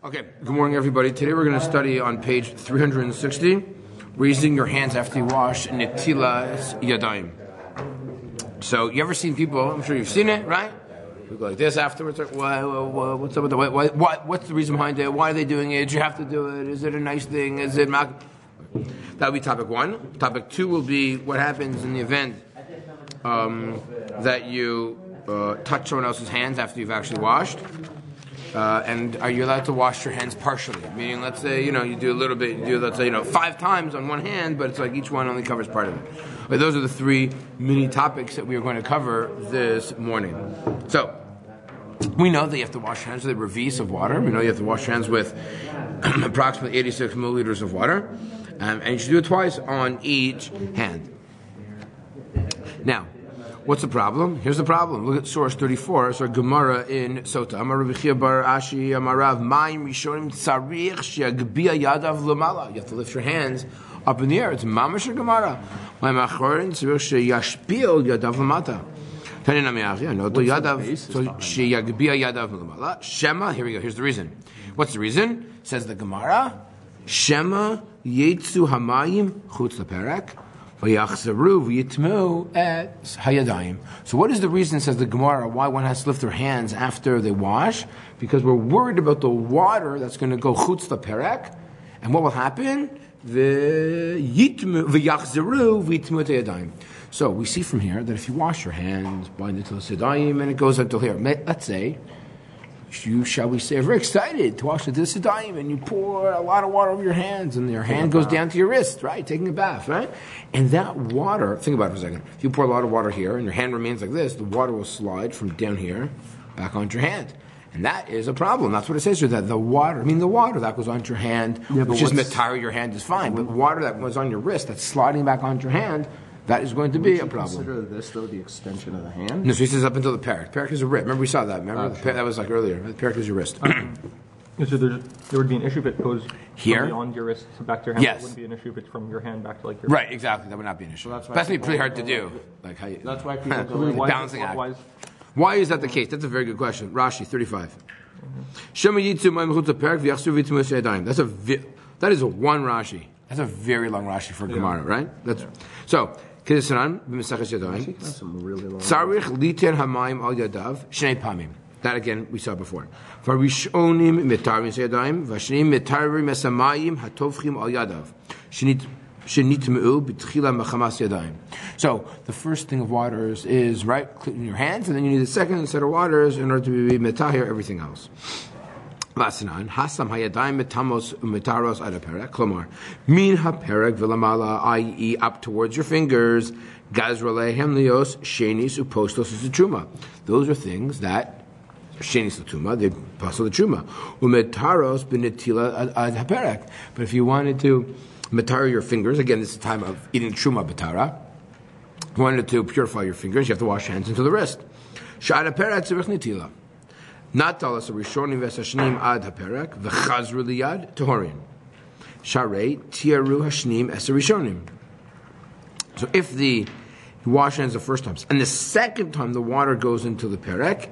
Okay, good morning everybody. Today we're going to study on page 360, raising your hands after you wash, Nitilat Yadayim. So, you ever seen people, I'm sure you've seen it, right? People like this afterwards, like, what's up with what's the reason behind it? Why are they doing it? Do you have to do it? Is it a nice thing? Is it that would be topic one. Topic two will be what happens in the event that you touch someone else's hands after you've actually washed. And are you allowed to wash your hands partially? Meaning, let's say, you do a little bit, let's say, 5 times on one hand, but it's like each one only covers part of it. But those are the 3 mini topics that we are going to cover this morning. So, we know that you have to wash your hands with a revis of water. We know you have to wash your hands with approximately 86 milliliters of water. And you should do it twice on each hand. Now, what's the problem? Here's the problem. Look at source 34. So Gemara in Sota. Amar Rabbi Chia bar Ashi Amarav Mayim Rishonim Tzarich Sheyagbia Yadav Lamala. You have to lift your hands up in the air. It's Mamash Gemara. Mayim Achorin Tzarich Sheyashpil Yadav Lamata. Tanin Amiyachi. No to Yadav. So Sheyagbia Yadav Lamala. Shema. Here we go. Here's the reason. What's the reason? Says the Gemara. Shema Yetzu Hamayim Chutz Leperek. So what is the reason, says the Gemara, why one has to lift their hands after they wash? Because we're worried about the water that's going to go chutz leperek, and what will happen? So we see from here that if you wash your hands by Nitilat Yadayim and it goes until here, let's say, you, shall we say, are very excited to wash the Yadayim, and you pour a lot of water over your hands, and your hand goes down to your wrist, right? Taking a bath, right? And that water, think about it for a second. If you pour a lot of water here, and your hand remains like this, the water will slide from down here back onto your hand. And that is a problem. That's what it says here, that the water that goes onto your hand, which is metar your hand, is fine. But water that was on your wrist, that's sliding back onto your hand, that is going to be a problem. Consider this, though, the extension of the hand? No, so he says up until the perik. Perik is a rib. Remember we saw that. Remember? That was like earlier. The perik is your wrist. So there would be an issue if it goes here? From beyond your wrist back to your hand. Yes. It wouldn't be an issue if it's from your hand back to like your right, exactly. That would not be an issue. So that's going to be pretty hard to do. Like how that's why people go like balancing act. Why is that the case? That's a very good question. Rashi, 35. That is a one Rashi. That's a very long Rashi for Gemara, right? So, that's really long. That again we saw before. So the first thing of waters is right, clean your hands, and then you need a second set of waters in order to be metahir everything else. Hasam hayadayim metamos umetaros ad haperek, klomar min haperek v'lamala, i.e. up towards your fingers, gazralehem lios shenis upostos truma. Those are things that shenis l'tuma, they pass the truma. Umetaros b'netila ad haperek. But if you wanted to metar your fingers, again, this is the time of eating truma betara. If you wanted to purify your fingers, you have to wash your hands into the wrist. Sha'ad haperek tzarich netila. Not tell us a rishonim v'esashnim ad haperek v'chazru liyad tohorin. Sharei tiaru hashnim es rishonim. So if you wash hands the first time, and the second time the water goes into the perek,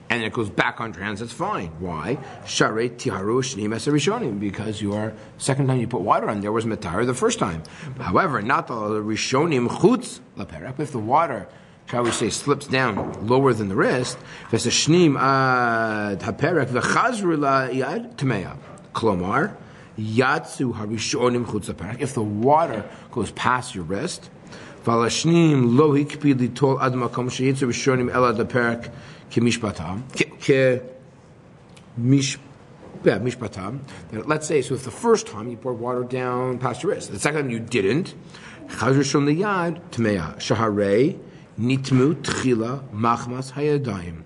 and it goes back on your hands, that's fine. Why? Sharei tiaru hashnim es rishonim, because your second time you put water on there was metar the first time. However, not tell the rishonim chutz laperek. If the water, shall we say, slips down lower than the wrist, v'sashnim ad haperek v'chazru la'yad tmeya. Klomar, yatsu harishonim chutz haperek. If the water goes past your wrist, v'lashnim lo hikpid litol ad makom sheyitzu rishonim elad haperek k'mishpatam. Mishpatam. Let's say, so if the first time you poured water down past your wrist, the second time you didn't, chazru shon liyad tmeya. Shaharei Nitmu tchila machmas hayadayim.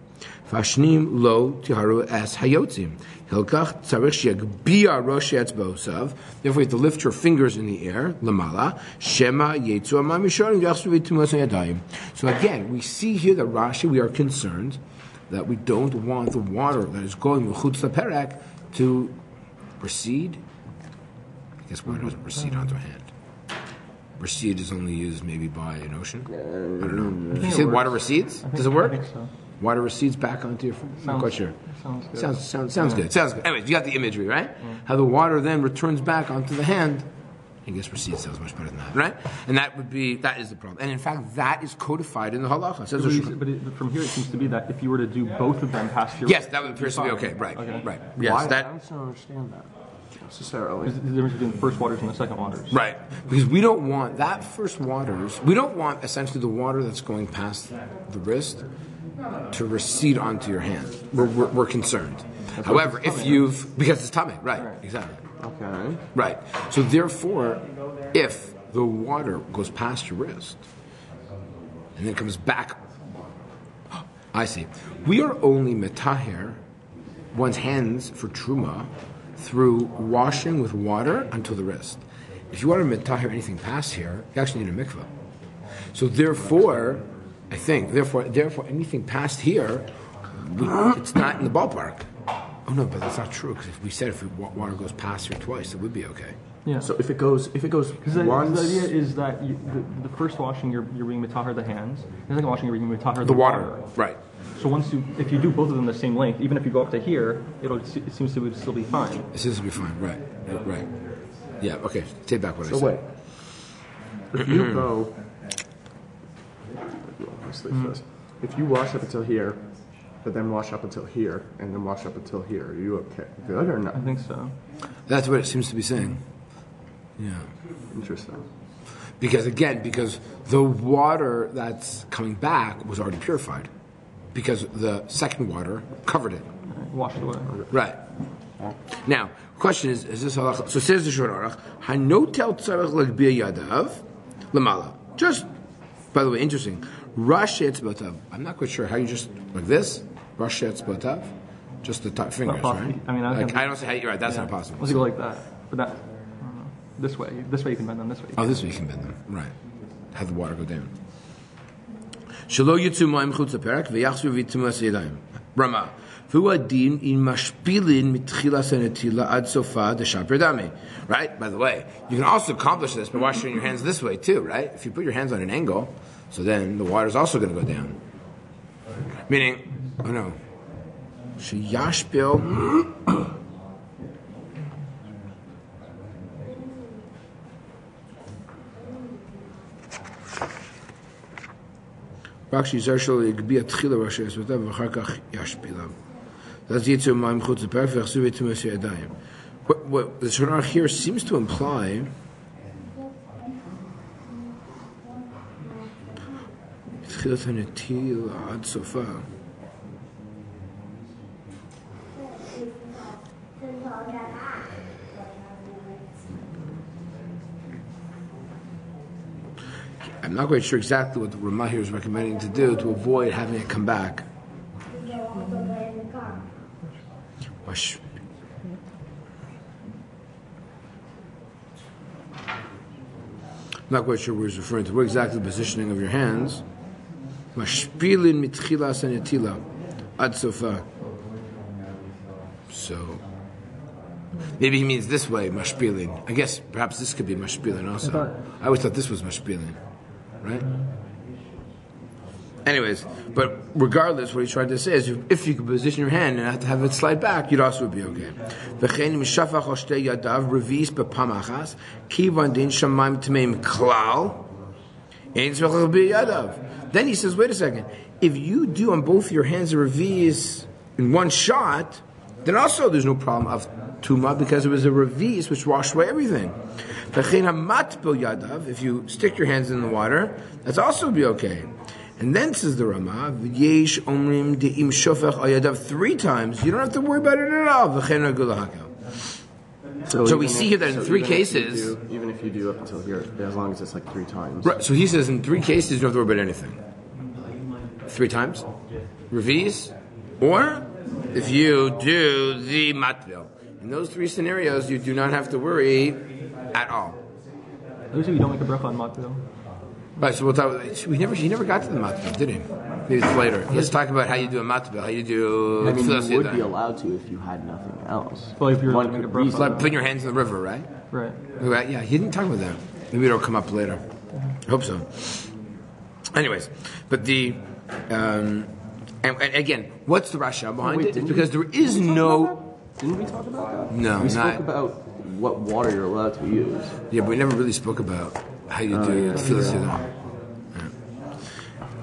Fashnim lo tiharu es hayotzim. Hilkach tzarich sheyagbia rosh etzbosav. Therefore, you have to lift your fingers in the air. Lamala shema yetzu amam yishorim yachsu v'tumas hayadayim. So again, we see here that Rashi, we are concerned that we don't want the water that is going chutz leperek to recede. I guess water doesn't recede onto a hand. Recede is only used maybe by an ocean. I don't know. Did you say water recedes? Does it work? I think so. Water recedes back onto your foot. Not quite sure. Sounds good. Sounds good. Sounds good. Anyways, you got the imagery, right? How the water then returns back onto the hand. I guess recedes sounds much better than that, right? And that is the problem. And in fact, that is codified in the halacha. But from here, it seems to be that if you were to do both of them past your... Yes, that would appear to be okay. Right. Yes, I don't understand that necessarily. Is the difference between the first waters and the second waters. Right. Because we don't want that first waters, we don't want essentially the water that's going past the wrist to recede onto your hand. We're concerned. However, if because it's tummy, right, exactly. Okay. Right. So therefore, if the water goes past your wrist and then comes back, I see. We are only metaher one's hands for truma through washing with water until the wrist. If you want to metaher anything past here, you actually need a mikvah. So therefore, I think, therefore anything past here, it's not in the ballpark. Oh no, but that's not true, because if we said if water goes past here twice, it would be okay. Yeah. So if it goes once, the idea is that the first washing you're being mitahar the hands, the second washing you're being mitahar the water. Right. So if you do both of them the same length, even if you go up to here, it seems to still be fine. It seems to be fine. Right. Yeah. Okay. Take back what I said. So wait, if you go, if you wash up until here, but then wash up until here, and then wash up until here, are you okay? Good or not? I think so. That's what it seems to be saying. Yeah. Interesting. Because the water that's coming back was already purified, because the second water covered it. Washed away. Right. Now, question is this halacha? So says the Shor Aruch, Hanotel tzarech lagbiya yadav lamala. Just, by the way, interesting. Rash etzbotav. I'm not quite sure how you just like this. Rash etzbotav. Just the top fingers, right? I mean, I don't see how you're right. That's not possible. Let's go like that. But that, I don't know. This way you can bend them. This way. This way you can bend them. Right. Have the water go down. Shelo yitzu ma'im chutz haperek v'yachzu v'yitzumas yadayim. Rama. V'uadin in mashpilin mitchilas hanetila ad sofa d'shaper dami. Right. By the way, you can also accomplish this by washing your hands this way too. Right. If you put your hands on an angle, so then the water is also going to go down. Meaning, oh no, sheyashpil. Bakshi Zarshal Gbi Atchila Rosh Hashanah v'achar kach yashpilam. That's Yitzu Ma'im Chutz Haperek v'achzu v'yitumas Yadayim. What the Shor Aruch here seems to imply Tchilas HaNetila Ad Sofa. I'm not quite sure exactly what the Ramah here is recommending to do to avoid having it come back. I'm not quite sure what he's referring to. What exactly the positioning of your hands? Mashpilin mitchilas hanetila ad sofa. So maybe he means this way, mashpilin. I guess perhaps this could be mashpilin also. I always thought this was mashpilin. Right? Anyways, but regardless, what he tried to say is if you could position your hand and have to have it slide back, you'd also be okay. Then he says, wait a second. If you do on both your hands a revis in one shot, then also there's no problem of tuma because it was a revis which washed away everything. If you stick your hands in the water, that's also be okay. And then says the Ramah, three times, you don't have to worry about it at all. So we see here that in three cases, even if you do up until here, as long as it's like three times. Right. So he says in three cases you don't have to worry about anything. Three times, revis, or if you do the matvil. In those three scenarios, you do not have to worry at all. At least you don't make a bracha on matvil. Right, so we'll talk. He never got to the matvil, did he? Maybe it's later. Let's talk about how you do a matvil, how you do. I mean, you would be allowed to if you had nothing else. Well, if you're making a bracha, it's like putting your hands in the river, right? Right. Yeah, he didn't talk about that. Maybe it'll come up later. I hope so. Anyways, but the And again, what's the rationale behind it? It's didn't because there is no. Didn't we talk about that? No, we spoke not. about what water you're allowed to use. Yeah, but we never really spoke about how you do tefillah Siddur.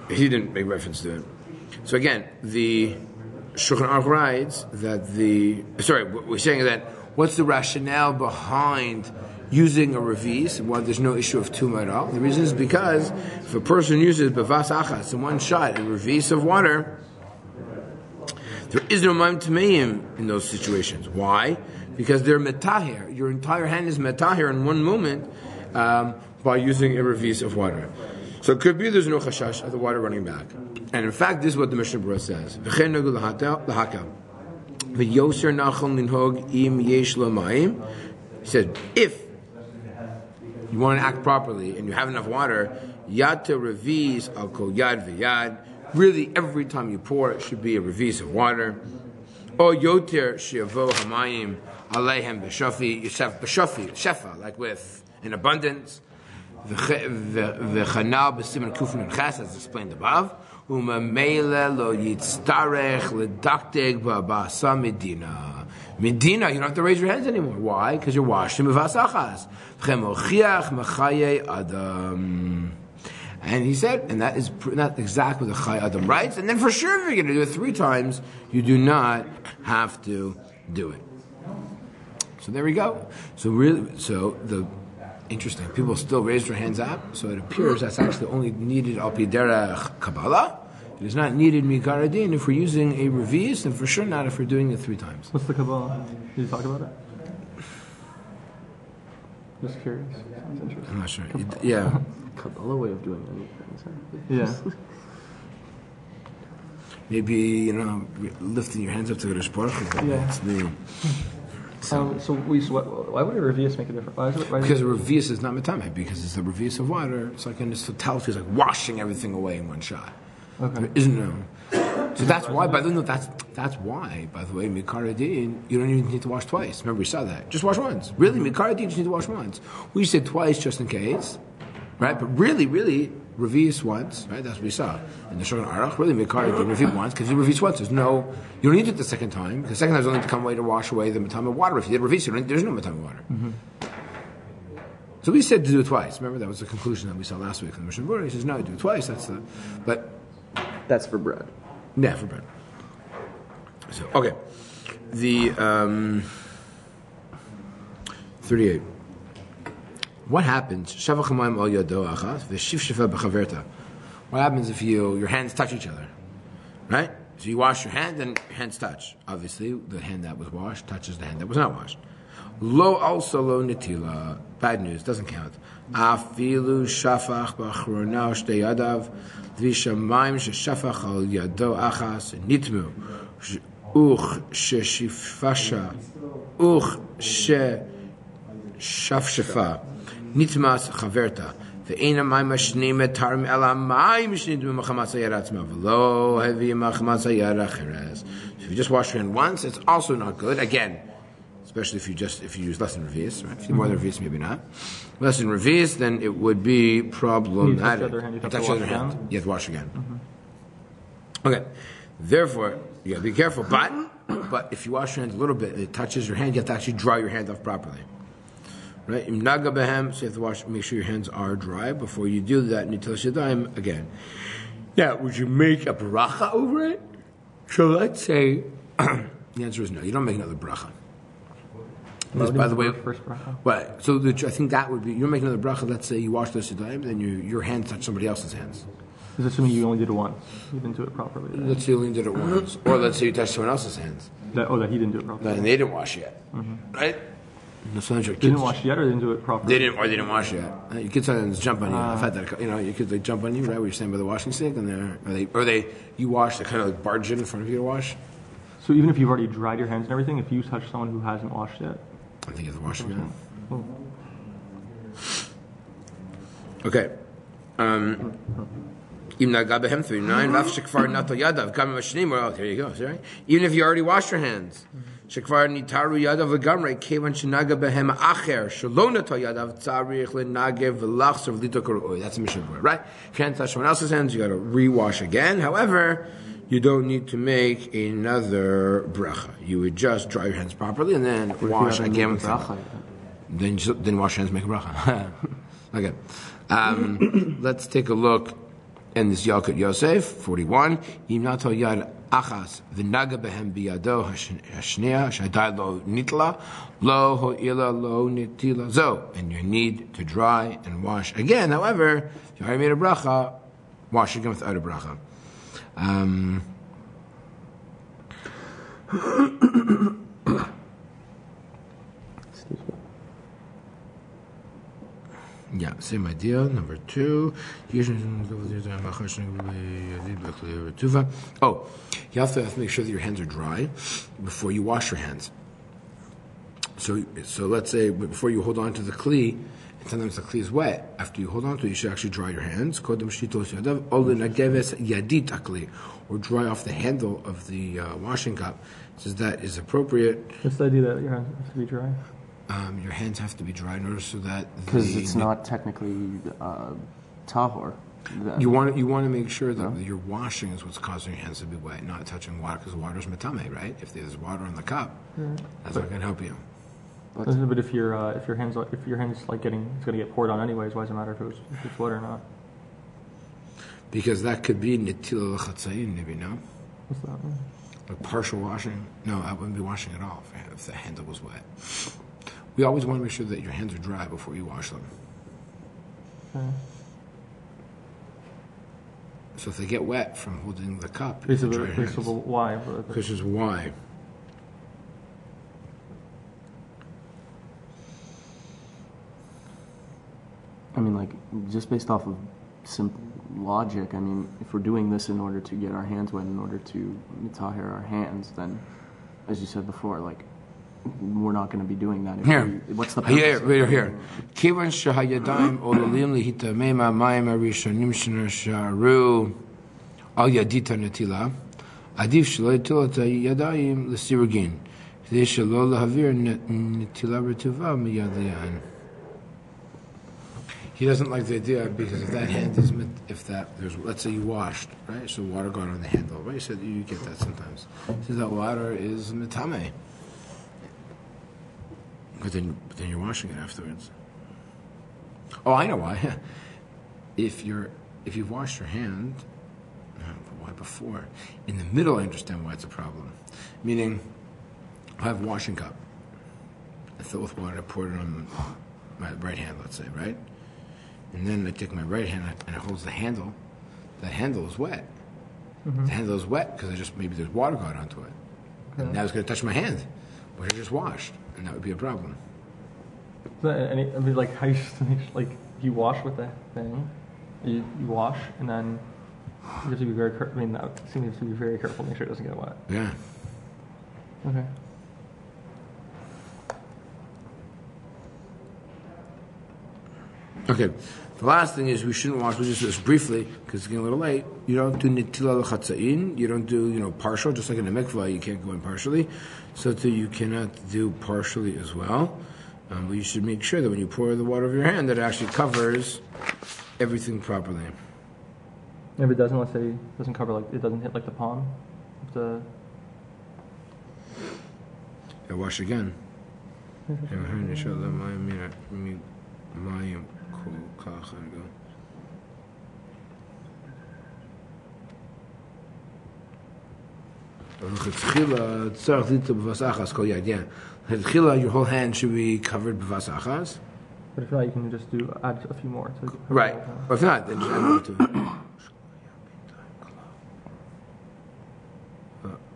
He didn't make reference to it. So again, the Shulchan Aruch writes that what we're saying is that what's the rationale behind using a revis? Well, there's no issue of tumah at all. The reason is because if a person uses bevas achas in one shot, a revis of water, there is no ma'im tameim in those situations. Why? Because they're metahir. Your entire hand is metahir in one moment by using a revis of water. So it could be there's no chashash of the water running back. And in fact, this is what the Mishnah Berurah says. He said, if you want to act properly and you have enough water, yad to revis al kol yad v'yad. Really, every time you pour, it should be a revis of water. Or yoter she'avo hamayim aleihem b'shafi, yosef b'shafi, shefa, like with in abundance. V'chanal b'siman kufin and ches, as explained above. U'mamele lo yitztarech ledakteg ba'basa medina. Medina, you don't have to raise your hands anymore. Why? Because you're washed in b'vas achas. V'chemochiach mechaye adam. And he said, and that is not exactly what the Chai Adam writes. And then for sure, if you're going to do it 3 times, you do not have to do it. So there we go. So the interesting, people still raise their hands up. So it appears that's actually only needed al pi derech Kabbalah. It is not needed mikar adin if we're using a revis, and for sure not if we're doing it 3 times. What's the Kabbalah? Did you talk about it? Just curious. Sounds interesting. I'm not sure. Yeah. Kabbalah way of doing anything. Yeah. Maybe, lifting your hands up to the Baruch Hu. Yeah. It's me. Why would a revius make a difference? Because a revius is not metame, because it's the revius of water. It's like in its totality, it's like washing everything away in one shot. Okay. There isn't no. So that's why, by the way, that's why, by the way, Mikaradin, you don't even need to wash twice. Remember, we saw that. Just wash once. Really, Mikaradin, you just need to wash once. We said twice just in case, right? But really, revius once, right? That's what we saw. In the Shulchan Aruch, really, Mikaradin, revius once, because you revius once. You don't need it the second time, because the second time is only to come away to wash away the matama water. If you did revius, there's no matama water. Mm-hmm. So we said to do it twice. Remember, that was the conclusion that we saw last week in the Mishnah Berurah. He says, no, do it twice. That's for bread. Yeah, for bread. So, okay. The 38. What happens? What happens if your hands touch each other? Right? So you wash your hand, and your hands touch. Obviously, the hand that was washed touches the hand that was not washed. Lo also lo nitila. Bad news, doesn't count. Afilu shafach b'achrona shtei yadav v'shamayim sheshafach al yado achas nitmu sheshifasha sheshafshafa nitmas chaverta ve'ena mayim mashnim etarim ela mayim shnidmu machamas hayad atzma v'lo hevi machamas hayad acheres. If you just wash your hand once, it's also not good. Again, especially if you use less than revius, right? If you do more than revius, maybe not. Less than revius, then it would be problematic. You touch the other hand. You have to wash again. Mm-hmm. Okay. Therefore, you got to be careful. But if you wash your hands a little bit, it touches your hand. You have to actually dry your hand off properly. Right? Im naga behem, so you have to make sure your hands are dry before you do that. Nitilat Yadayim again. Now, would you make a bracha over it? So let's say the answer is no. You don't make another bracha. By the way, first bracha. Right. So I think that would be, you're making another bracha. Let's say you wash the Yadayim, then your hands touch somebody else's hands. Is assuming you only did it once. You didn't do it properly. Right? Let's say you only did it once, or let's say you touched someone else's hands. That he didn't do it properly. And they didn't wash yet, right? No, sometimes your kids didn't wash yet, or didn't do it properly. They didn't wash yet. Your kids sometimes jump on you. I've had that. Your kids they jump on you, right? Where you're standing by the washing stick, and you wash. They kind of like barge in front of you to wash. So even if you've already dried your hands and everything, if you touch someone who hasn't washed yet, I think you have to wash again. Oh. Okay. Even if you already washed your hands, shekvar nitaru yadav legamrei kevan shenaga behem acher shelo nato yadav tzarich lenagev v'lachser v'lito koroi. That's a Mishnah Berurah, right? If you can't touch someone else's hands, you got to rewash again. However, you don't need to make another bracha. You would just dry your hands properly and then wash again with bracha. Then wash your hands, make a bracha. Okay. Let's take a look in this Yalkut Yosef 41. Imnato yad achas v'naga behem biyado hashniya shadai lo nitla lo ho'ila lo nitila zo. And you need to dry and wash again. However, if you already made a bracha, wash again without a bracha. Yeah, same idea. Number 2. Oh, you have to make sure that your hands are dry before you wash your hands. So let's say before you hold on to the kli, and sometimes the kli is wet. After you hold on to it, you should actually dry your hands. Or dry off the handle of the washing cup. Says that is appropriate. What's the idea that your hands have to be dry? Your hands have to be dry in order so that because it's not technically tahor. You want to make sure that your washing is what's causing your hands to be wet, not touching water, because water is metame, right? If there's water in the cup, that's not going to help you. But if your hands like it's going to get poured on anyways, why does it matter if it's wet or not? Because that could be nitilat l'chatzayin, maybe, no? What's that mean? Like partial washing? No, I wouldn't be washing at all if the handle was wet. We always want to make sure that your hands are dry before you wash them. Okay. So if they get wet from holding the cup, Why? This is why. I mean, like, just based off of simple logic, I mean, if we're doing this in order to get our hands wet, in order to mitaher our hands, then, as you said before, like, we're not going to be doing that. What's the purpose? Here. Kivan shahayadayim olalim lihitamema mayim arishonim shenasharu al yadita netila adif shelo yatilat yadayim l'sirugin k'dei shelo lahavir netila retuva miyadayan. He doesn't like the idea because if that hand is let's say you washed, right? So water got on the handle, right? So you get that sometimes. So that water is mitame. But then you're washing it afterwards. Oh, I know why. If you've washed your hand, why before? In the middle, I understand why it's a problem. Meaning, I have a washing cup. I fill it with water. I pour it on my right hand, let's say, right? And then I take my right hand and it holds the handle. That handle is wet. Mm-hmm. The handle is wet because maybe there's water got onto it. Okay. And now it's going to touch my hand, which I just washed. And that would be a problem. Like how you you wash with the thing, you wash and then you have to be very. You have to be very careful, make sure it doesn't get wet. Yeah. Okay. Okay. The last thing is we shouldn't wash. We'll just do this briefly because it's getting a little late. You don't do nitilat l'chatzayin. You don't do partial. Just like in a mikvah, you can't go in partially. So too, you cannot do partially as well. But you should make sure that when you pour the water over your hand, that it actually covers everything properly. If it doesn't, let's say, it doesn't cover it doesn't hit like the palm of the. Yeah, wash again. Your whole hand should be covered b'vas achas. But if not, you can just add a few more. Right. Or if not, then just add more to it.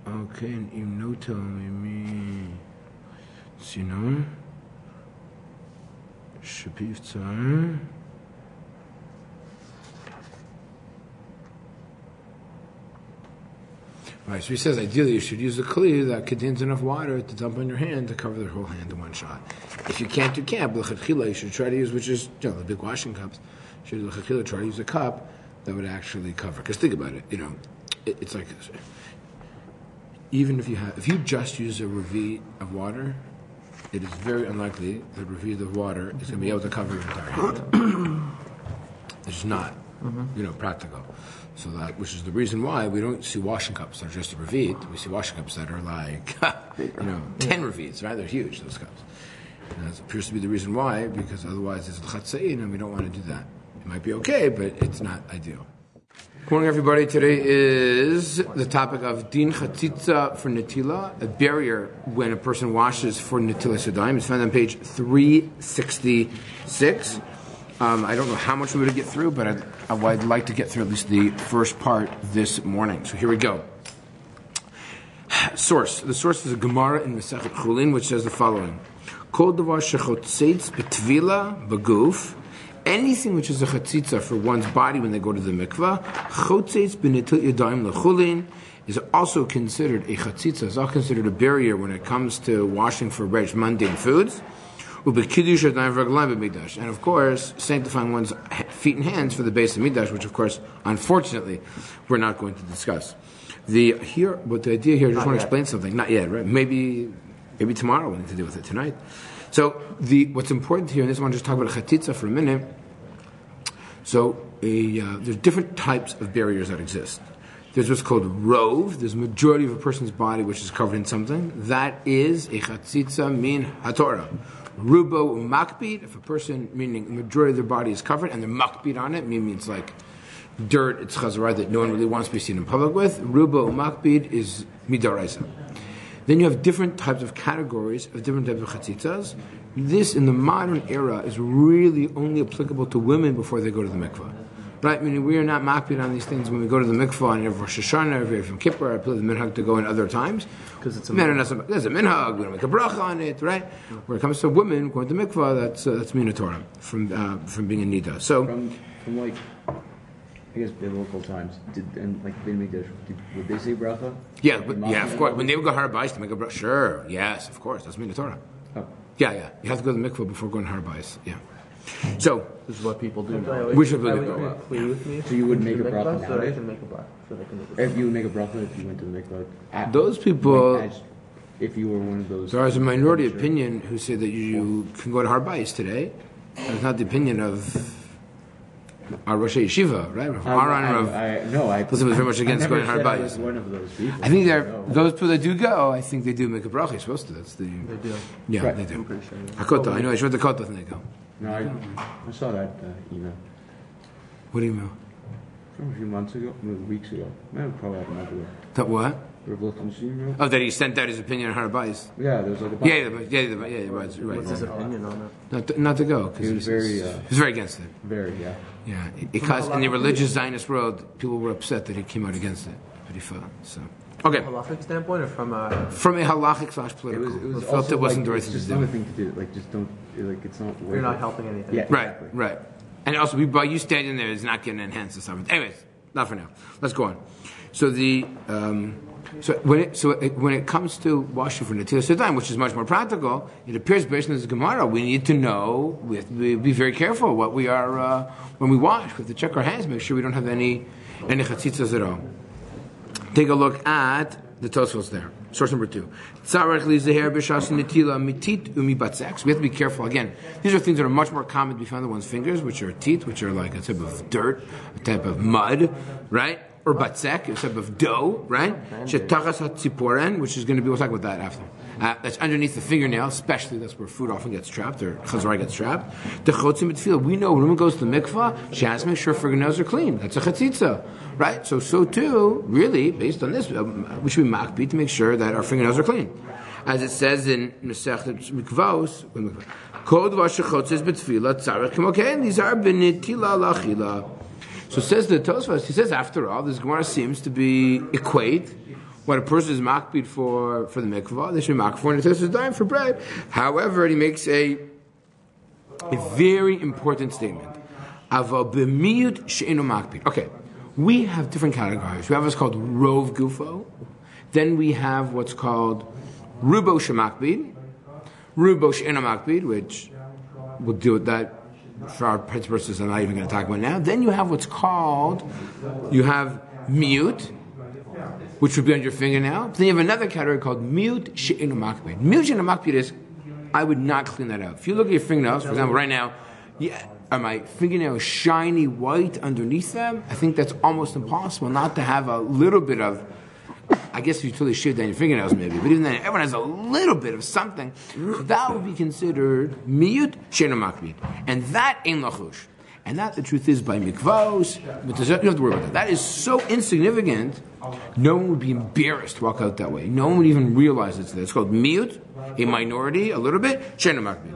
Okay, and you know, tell me, Sino, Shapiftzar. Right, so he says ideally you should use a kli that contains enough water to dump on your hand to cover the whole hand in one shot. If you can't, you can't. But you should try to use, which is the big washing cups. You should try to use a cup that would actually cover. Because think about it, it's like this. Even if you just use a revi of water, it is very unlikely that revi of water is going to be able to cover your entire hand. It's not. practical. So that, which is the reason why we don't see washing cups that are just a ravit. We see washing cups that are like, 10 ravits, right? They're huge, those cups. And that appears to be the reason why, because otherwise it's l'chatzein, and we don't want to do that. It might be okay, but it's not ideal. Good morning, everybody. Today is the topic of din chatzitza for Nitila, a barrier when a person washes for Nitilat Yadayim. It's found on page 366. I don't know how much we're going to get through, but I'd like to get through at least the first part this morning. So here we go. Source. The source is a Gemara in Masechet Chulin, which says the following: Kol davar shechotzeitz betvila baguf. Anything which is a chatzitza for one's body when they go to the mikvah, chotzeitz b'netilat yadayim lechulin, is also considered a chatzitza. Is also considered a barrier when it comes to washing for mundane foods. And of course, sanctifying one's feet and hands for the base of Midash, which of course, unfortunately, we're not going to discuss. The idea here, I just want to explain something. Not yet, right? Maybe tomorrow we need to deal with it tonight. So what's important here, and this I want to just talk about chatzitza for a minute. So there's different types of barriers that exist. There's what's called rove. There's a majority of a person's body which is covered in something. That is a chatzitza min haTorah. Rubo umakbid, if a person, meaning the majority of their body is covered, and they're makbid on it, means like dirt, it's chazarah that no one really wants to be seen in public with. Rubo umakbid is Me-DeRabanan. Then you have different types of categories of different types of chatzitzas. This, in the modern era, is really only applicable to women before they go to the mikvah. Right? Meaning we are not makbid on these things when we go to the mikvah and every Rosh Hashanah, every Yom Kippur, I play the minhag to go in other times. Because it's a minhag. There's a minhag, we don't make a bracha on it, right? When it comes to women going to the mikvah, that's min haTorah, from being a nida. So, from like, I guess biblical times, would they say bracha? Yeah, of course. When they would go Harabais to make a bracha, sure, yes, of course, that's min haTorah. Oh. Yeah. You have to go to the mikvah before going to Harabais. Yeah. So This is what people do now. we should really go up. So you would make a bracha so they nowadays? can make a bracha. So they can make a If you would make a bracha if you went to the mikvah? Those people, if you were one of those... there is a minority opinion who say that you can go to Harabais today. That's not the opinion of our Rosh Yeshiva, right? Listen, was very much against going to Harabais. One of those people. I think those people that do go, I think they do make a bracha. You're supposed to. They do. Yeah, Right. they do. I'm pretty sure. Hakota, I know. I showed the kota and they go. No, I saw that email What do you mean? from a few months ago, weeks ago. Probably like a month ago. That what? Email. Oh, that he sent out his opinion on Harabais. Yeah, there was like a Right. What's his opinion on it? Not to go because He was very against it. yeah. Yeah, because in the religious Zionist world, people were upset that he came out against it, but he fell. So, okay, Halachic standpoint or from a halachic / political, It was felt also it wasn't the right it's thing to just do. another thing to do. Like, just don't. Like, it's not. you're not helping anything. Yeah, exactly. Right. And also, by you standing there is not going to enhance the suffering. Anyways, not for now. Let's go on. So when it comes to washing for Nitilat Yadayim, which is much more practical, it appears based on this Gemara, we need to know, we have to be very careful what we are, when we wash, we have to check our hands, make sure we don't have any chatzitzas at all. Take a look at the Tosfos there. Source number 2. So we have to be careful. Again, these are things that are much more common to be found on one's fingers, which are teeth, which are like a type of dirt, a type of mud, right? Or batzek, a type of dough, right? Shetachas hatziporen, which is going to be, we'll talk about that after. That's underneath the fingernail, especially that's where food often gets trapped, or chazara gets trapped. The chotzim tefillah, we know when a woman goes to the mikvah, she has to make sure her fingernails are clean. That's a chatzitza, right? So too, really, based on this, we should be makbid to make sure that our fingernails are clean. As it says in Masechet Mikvos, Kol dvar shechotzes betefillah tzarech k'mokein, these are b'nitila lachila. So says the Tosfos, he says, after all, this Gemara seems to be equate what a person is makbid for the mikvah, they should be makbid for Nitilat Yadayim for bread. However, he makes a very important statement. Aval b'miyut she'enu makbid. Okay, we have different categories. We have what's called rov gufo. Then we have what's called rubo shemakbid, rubo she'enu makbid, which we'll deal with that for our purposes, I'm not even going to talk about now. Then you have what's called, you have mute, which would be on your fingernail. Then you have another category called mute she'enu makbid. Mute she'enu makbid is, I would not clean that out. If you look at your fingernails, for example, right now, are my fingernails shiny white underneath them? I think that's almost impossible not to have a little bit of, I guess if you totally shave down your fingernails maybe, but even then everyone has a little bit of something. That would be considered miyut she'eino makbid. And that ain't lachush. And that, the truth is, by mikvos, but you don't have to worry about that. That is so insignificant, no one would be embarrassed to walk out that way. No one would even realize it's there. It's called miyut, a minority, a little bit, she'eino makbid.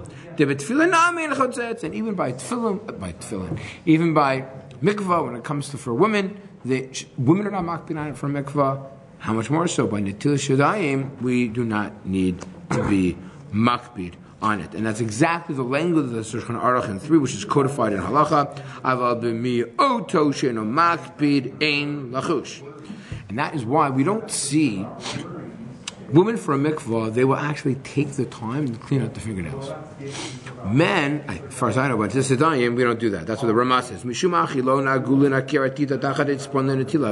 And even by tefillin, even by mikvah, when it comes to for women, women are not makbid on it for mikvah. How much more so by Nitilat Yadayim, we do not need to be makbid on it. And that's exactly the language of the Shulchan Aruch in 3, which is codified in halacha. Aval b'mi'oto she'eino makbid ein lachush. And that is why we don't see women for a mikvah, they will actually take the time to clean out the fingernails. Men, as far as I know, but this Yadayim, we don't do that. That's what the Ramah says. We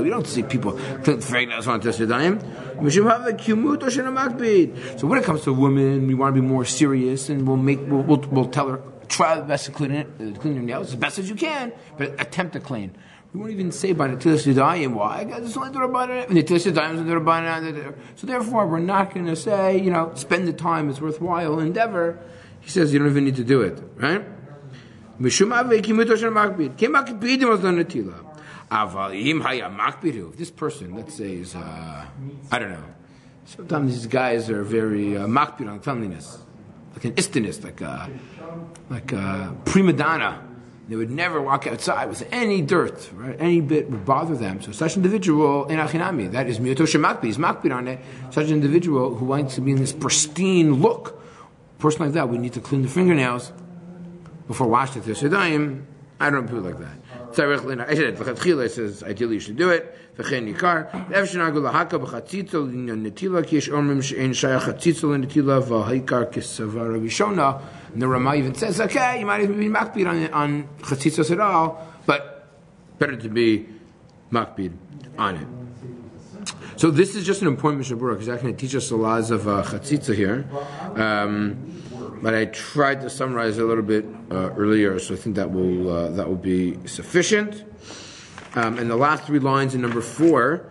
don't see people clean the fingernails on this Yadayim. So when it comes to women, we want to be more serious, and we'll tell her, try the best to clean your nails as best as you can, but attempt to clean. We won't even say by Nitilat Yadayim. Why? It's only JLIC. Nitilat Yadayim is JLIC. So therefore, we're not going to say, spend the time. It's worthwhile endeavor. He says you don't even need to do it, right? If this person, let's say, is I don't know. Sometimes these guys are very makbid on cleanliness, like an istinist, like a prima donna. They would never walk outside with any dirt, right? Any bit would bother them. So such an individual, in achinami, that is miyoto shemakbid, he's makbid on it. Such an individual who wants to be in this pristine look, a person like that, we need to clean the fingernails before washing the Yadayim. I don't do it like that. It says ideally you should do it. And the Ramah even says, okay, you might even be makbid on chatzitzos at all, but better to be makbid on it. So this is just an important Mishnah Berurah because that's going to teach us the laws of chatzitza here. But I tried to summarize a little bit earlier, so I think that will be sufficient. And the last 3 lines in number 4,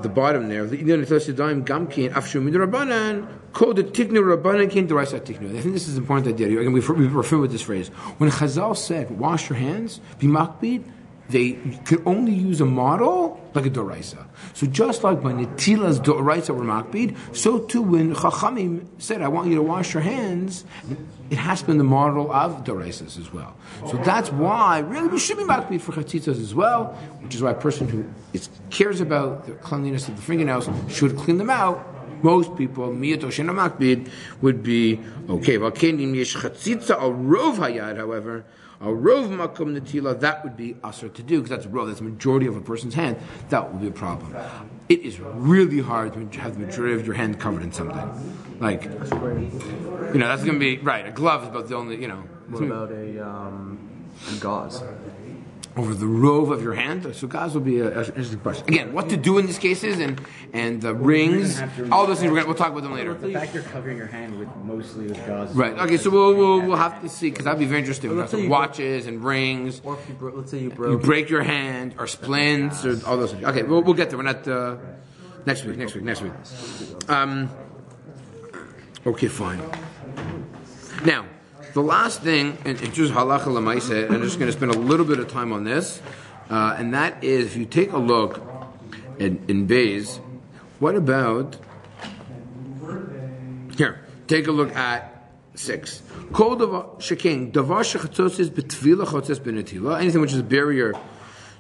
the bottom there, the Nitilat Yadayim gamkin afshu Me-DeRabanan called the tiknu rabbanan kin d'oraisa tiknu. I think this is an important idea. Again, we're familiar with this phrase. When Chazal said, "Wash your hands, be makbid," they could only use a model like a d'oraisa. So just like by Nitilas d'oraisa were makbid, so too when Chachamim said, "I want you to wash your hands," it has been the model of d'oraisas as well. So that's why really we should be makbid for chatzitzos as well, which is why a person who cares about the cleanliness of the fingernails should clean them out. Most people, miyoto she'eino makbid, would be okay. However, a rov makom netila, that would be asur to do, because that's a rov, that's the majority of a person's hand. That would be a problem. It is really hard to have the majority of your hand covered in something. Like, that's going to be, right, a glove is about the only, What about a gauze? Over the rove of your hand? So gauze will be an interesting question. Again, what to do in these cases and the rings, all those things, we'll talk about them later. The fact you're covering your hand with mostly with gauze. Right, okay, so we'll have to see, because that'd be very interesting. We'll have some watches and rings. Or if let's say you break your hand, or splints, or all those things. Okay, we'll get there. We're not, next week. Okay, fine. Now, the last thing, and just halacha l'maaseh, I'm just going to spend a little bit of time on this, and that is, if you take a look in Bays, what about, here, take a look at 6. Kol davar shekein, davar shechatzos b'tevila chatzos b'netila, anything which is a barrier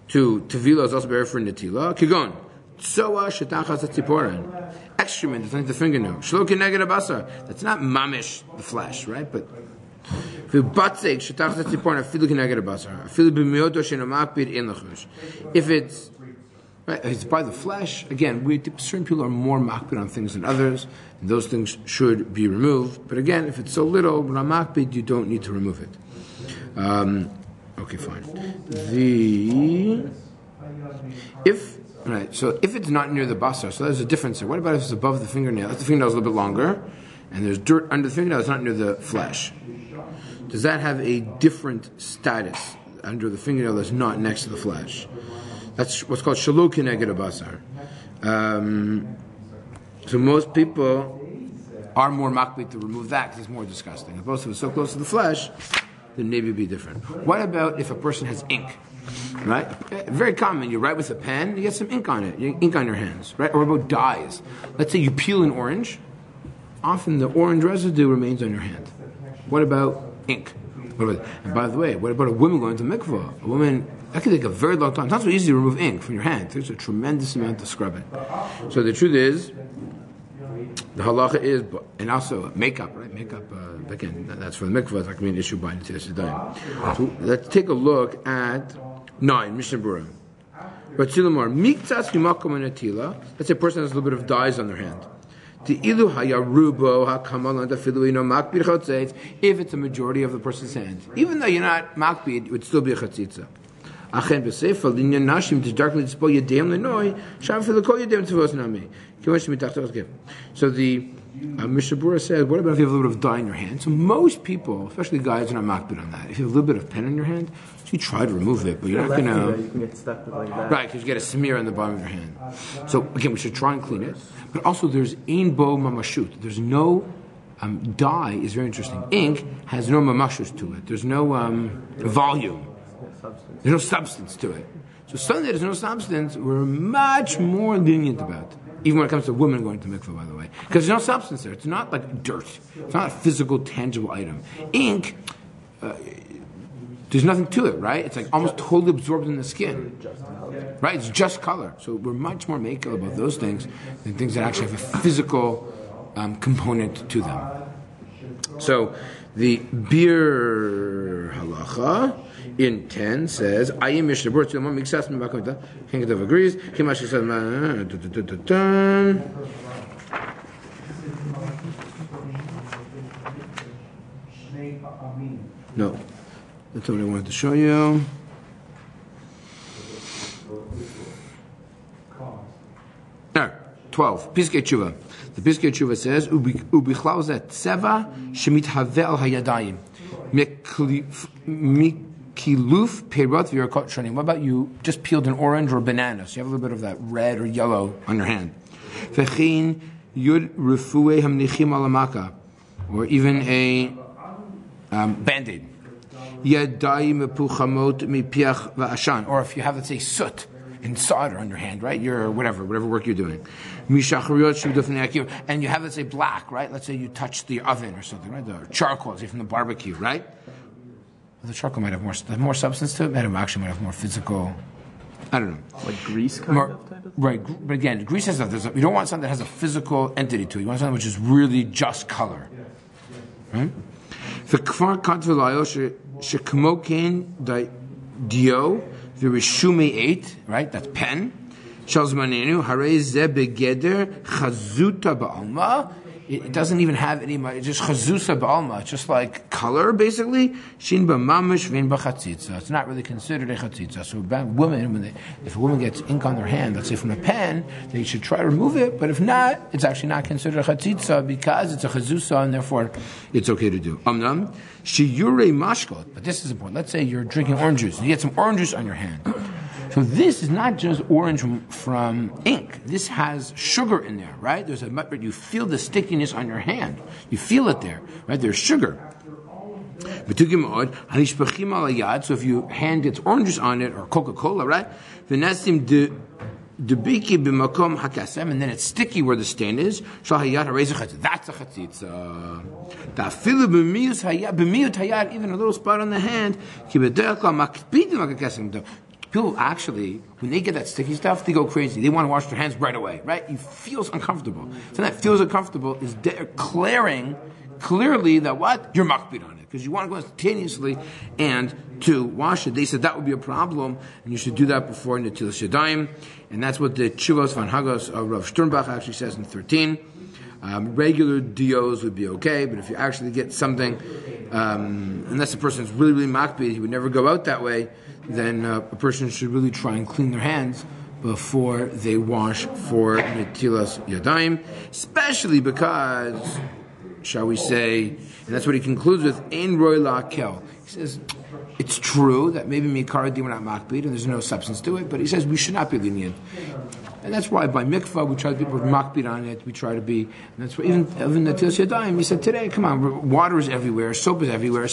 to tevila is also a barrier for netila. Kigon, tzoa shetachas atziporen, excrement that's underneath the fingernail, shlo keneged abasar, that's not mamish, the flesh, right, but if it's right, it's by the flesh, again, certain people are more makbid on things than others, and those things should be removed. But again, if it's so little, when I'm makbid, you don't need to remove it. Okay, fine. So if it's not near the basar, so there's a difference there. What about if it's above the fingernail? If the fingernail is a little bit longer, and there's dirt under the fingernail, it's not near the flesh. does that have a different status under the fingernail that's not next to the flesh? That's what's called shalok keneged basar. So most people are more makbid to remove that because it's more disgusting. If both of it's so close to the flesh, then maybe it'd be different. What about if a person has ink? Right? Very common. You write with a pen, you get some ink on it, ink on your hands, right? Or about dyes. Let's say you peel an orange, often the orange residue remains on your hand. What about ink? And by the way, what about a woman going to mikvah? A woman, that can take a very long time. It's not so easy to remove ink from your hand. There's a tremendous amount of scrubbing. So the truth is, the halacha is, and also makeup, right? Makeup, again, that's for the mikvah. It's not going to be an issue by Nitilat Yadayim. So let's take a look at 9, Mishnah Berurah. Let's say a person has a little bit of dyes on their hand. If it's a majority of the person's hand, even though you're not makbid, it would still be a chatzitza. So the Mishnah Berurah says, what about if you have a little bit of dye in your hand? So most people, especially guys, are not makbid on that. If you have a little bit of pen in your hand, so you try to remove it, but you're not going to... You can get stuck with like that. Right, because you get a smear on the bottom of your hand. So again, we should try and clean it. But also there's ein bo mamashut. There's no... dye is very interesting. Ink has no mamashut to it. There's no volume. There's no substance to it. So something that there's no substance, we're much more lenient about. Even when it comes to women going to mikvah, by the way. Because there's no substance there. It's not like dirt. It's not a physical, tangible item. Ink, there's nothing to it, right? It's like almost totally absorbed in the skin. Right? It's just color. So we're much more makel about those things than things that actually have a physical component to them. So the beer halacha in 10 says, Ayim Mishnah Berurah Tzilmon Miksas Mimakom Hinkedav agrees. Himash says, no, that's what I wanted to show you. No, 12. Piskei Tshuva. The Piskei Tshuva says, Ubichlaw zet tseva shemithaveh al hayadayim mikiluf perot v'yarkot shonim. What about you just peeled an orange or a banana, so you have a little bit of that red or yellow on your hand? V'chein yud refuei hamnichim alamaka, or even a band-aid. Yadayim mepuchamot mipiach v'ashan, or if you have, let's say, soot and solder on your hand, right? Your whatever work you're doing. And you have, let's say, black, right? Let's say you touch the oven or something, right? The charcoal, say from the barbecue, right? Well, the charcoal might have more substance to it. Might have more physical. I don't know. Like grease kind of type of thing? Right, but again, grease has you don't want something that has a physical entity to it. You want something which is really just color, right? The kfar katvilayo shekmokein dio v'rishume 8, right? That's pen. Shalzmanenu harei ze begeder chazuta ba'alma. It doesn't even have any. It's just chazusa ba'alma. It's just like color, basically. Shin ba'mamish v'in b'chatzitza. It's not really considered a chatzitza. So women, if a woman gets ink on their hand, let's say from a pen, they should try to remove it. But if not, it's actually not considered a chatzitza because it's a chazusa, and therefore it's okay to do. Amnam shiure mashkot. But this is important. Let's say you're drinking orange juice and you get some orange juice on your hand. So this is not just orange from ink. This has sugar in there, right? You feel the stickiness on your hand. You feel it there, right? There's sugar. So if your hand gets orange juice on it, or Coca-Cola, right? And then it's sticky where the stain is. That's a chatzitza. Even a little spot on the hand. People actually, when they get that sticky stuff, they go crazy. They want to wash their hands right away, right? It feels uncomfortable. So that feels uncomfortable is declaring clearly that what? You're makbid on it. Because you want to go instantaneously and to wash it. They said that would be a problem, and you should do that before Nitilat Yadayim. And that's what the Tshuvos van Hagos of Rav Sternbach actually says in 13. Regular dios would be okay, but if you actually get something, unless the person is really, really makbid, he would never go out that way, then a person should really try and clean their hands before they wash for Nitilat Yadayim, especially because shall we say, and that's what he concludes with, Ein Roy La'akel. He says, it's true that maybe Mikara we're not makbid and there's no substance to it, but he says we should not be lenient. And that's why by mikvah we try to be makbid on it. We try to be, and that's why even Nitilat Yadayim, he said today, come on, water is everywhere, soap is everywhere.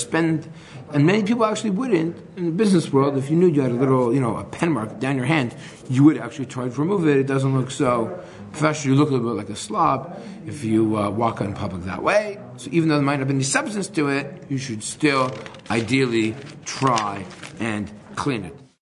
And many people actually wouldn't in the business world. If you knew you had a little, a pen mark down your hand, you would actually try to remove it. It doesn't look so professional. You look a little bit like a slob if you walk out in public that way. So even though there might not be any substance to it, you should still ideally try and clean it.